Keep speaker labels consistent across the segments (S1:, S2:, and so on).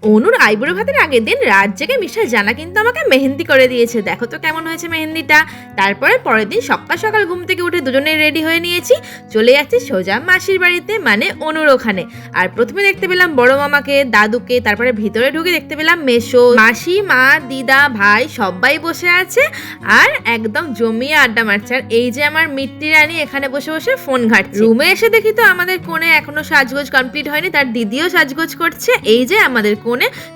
S1: অনুর আইবুড়ো ভাতের আগের দিন রাত জেগে মিস্টার জানা কিন্তু আমাকে মেহেন্দি করে দিয়েছে। দেখো তো কেমন হয়েছে মেহেন্দিটা। তারপরে পরের দিন সকাল সকাল ঘুম থেকে উঠে দুজনে রেডি হয়ে নিয়েছি, চলে যাচ্ছি সোজা মাসির বাড়িতে, মানে অনুর ওখানে। আর প্রথমে দেখতে পেলাম বড় মামাকে, দাদুকে, তারপরে ভিতরে ঢুকে দেখতে পেলাম মেসো, মাসি, মা, দিদা, ভাই সবাই বসে আছে আর একদম জমিয়ে আড্ডা মারছে। আর এই যে আমার মিট্টি রানী এখানে বসে বসে ফোন ঘাটছে। রুমে এসে দেখি তো আমাদের কোণে এখনো সাজগোজ কমপ্লিট হয়নি, তার দিদিও সাজগোজ করছে। এই যে আমাদের কোণে।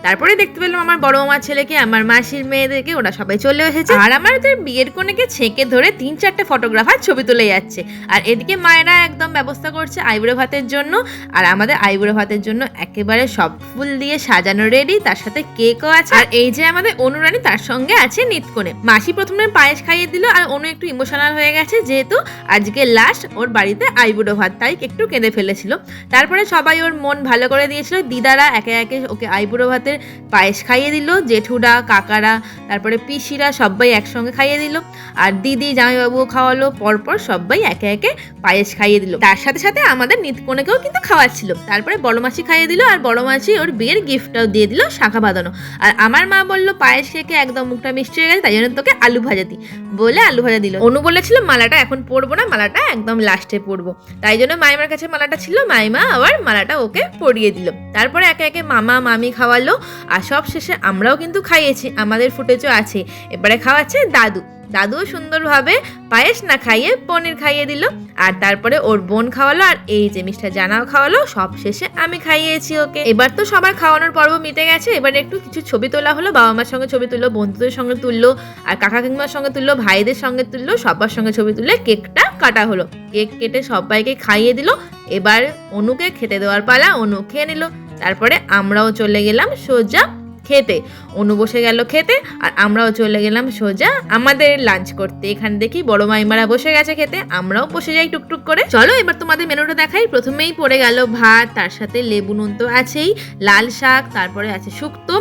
S1: তারপরে দেখতে পেলাম আমার বড় মামার ছেলেকে, আমার মাসির মেয়েদেরকে, ওরা সবাই চলে এসেছে। আর আমাদের বিয়ের কোণেকে ছেঁকে ধরে 3-4টে ফটোগ্রাফার ছবি তুলে যাচ্ছে। আর এদিকে মায়েরা একদম ব্যবস্থা করছে আইবুড়ো ভাতের জন্য। আর আমাদের আইবুড়ো ভাতের জন্য একেবারে সব ফুল দিয়ে সাজানো রেডি, তার সাথে কেকও আছে। আর এই যে আমাদের অনুরানী, তার সঙ্গে আছে নিতকোণে। মাসি প্রথমে পায়েস খাইয়ে দিল, আর অনু একটু ইমোশনাল হয়ে গেছে যেহেতু আজকে লাস্ট ওর বাড়িতে আইবুড়ো ভাত, তাই একটু কেঁদে ফেলেছিল। তারপরে সবাই ওর মন ভালো করে দিয়েছিল। দিদারা একে একে ওকে আইবুড়ো ভাতের পায়েস খাইয়ে দিল, জেঠুরা, কাকারা, তারপরে পিসিরা সবাই একসঙ্গে খাইয়ে দিল। আর দিদি, জামাইবাবুও খাওয়ালো, পরপর সবাই একে একে পায়েস খাইয়ে দিল। তার সাথে সাথে আমাদের নিতকোণেকেও কিন্তু খাওয়াচ্ছিল। তারপরে বড় মাসি খাইয়ে দিল, আর বড় মাসি ওর বিয়ের গিফটটাও দিয়ে দিল, শাঁখা বাঁধানো। আর আমার মা বললো পায়েস খেয়ে একদম মুখটা মিষ্টি হয়ে গেছে, তাই জন্য তোকে আলু ভাজা দিই বলে আলু ভাজা দিল। অনু বলেছিল মালাটা এখন পরবো না, মালাটা একদম লাস্টে পরবো, তাই জন্য মাইমার কাছে মালাটা ছিল, মাইমা আবার মালাটা ওকে পরিয়ে দিল। তারপরে একে একে মামা মামি খাওয়ালো, আর সব শেষে আমরাও কিন্তু খাইয়েছি, আমাদের ফুটেজও আছে। এবারে খাওয়াচ্ছে দাদু। দাদুও সুন্দরভাবে পায়েস না খাইয়ে পনির খাইয়ে দিল। আর তারপরে ওর বোন খাওয়ালো, আর এই যে মিস্টার জানাও খাওয়ালো। সব শেষে আমি খাইয়েছি ওকে। এবার তো সবার খাওয়ানোর পর্ব মিটে গেছে। এবারে একটু কিছু ছবি তোলা হলো, বাবা মার সঙ্গে ছবি তুললো, বন্ধুদের সঙ্গে তুললো, আর কাকা কাকিমার সঙ্গে তুললো, ভাইদের সঙ্গে তুললো, সবার সঙ্গে ছবি তুলে কেকটা কাটা হলো। কেক কেটে সবাইকে খাইয়ে দিল। এবার অনুকে খেতে দেওয়ার পালা, অনু খেয়ে নিল। তারপরে আমরাও চলে গেলাম সোজা খেতে। অনু বসে গেল খেতে, আর আমরাও চলে গেলাম সোজা আমাদের লাঞ্চ করতে। এখানে দেখি বড় মাইমারা বসে গেছে খেতে, আমরাও বসে যাই টুকটুক করে। চলো এবার তোমাদের মেনুটা দেখাই। প্রথমেই পড়ে গেল ভাত, তার সাথে লেবু নুন তো আছেই, লাল শাক, তারপরে আছে শুক্তো,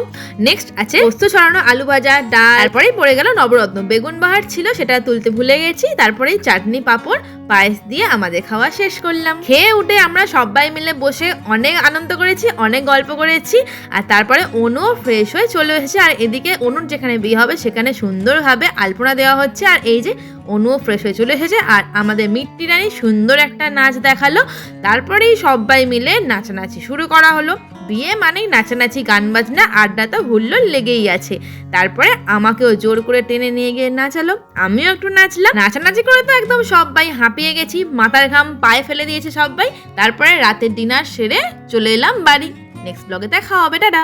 S1: নেক্সট আছে পোস্ত ছড়ানো আলু ভাজা, ডাল, তারপরেই পড়ে গেল নবরত্ন বেগুন বাহার ছিল, সেটা তুলতে ভুলে গেছি। তারপরেই চাটনি, পাঁপড়, পায়েস দিয়ে আমাদের খাওয়া শেষ করলাম। খেয়ে উঠে আমরা সবাই মিলে বসে অনেক আনন্দ করেছি, অনেক গল্প করেছি। আর তারপরে অনুও ফ্রেশ হয়ে চলে এসেছে। আর এদিকে অনুর যেখানে বিয়ে হবে সেখানে সুন্দরভাবে আলপনা দেওয়া হচ্ছে। আর এই যে অনুও ফ্রেশ হয়ে চলে এসেছে। আর আমাদের মিট্টি রানী সুন্দর একটা নাচ দেখালো। তারপরেই সবাই মিলে নাচানাচি শুরু করা হলো। বিয়ে মানেই নাচানাচি, গান বাজনা, আড্ডা তো হুল্লোড় লেগেই আছে। তারপরে আমাকেও জোর করে টেনে নিয়ে গিয়ে নাচালো, আমিও একটু নাচলাম। নাচানাচি করে তো একদম সবাই হাঁপিয়ে গেছি, মাথার ঘাম পায়ে ফেলে দিয়েছে সবাই। তারপরে রাতের ডিনার সেরে চলে এলাম বাড়ি। নেক্সট ব্লগে দেখা হবে, টাটা।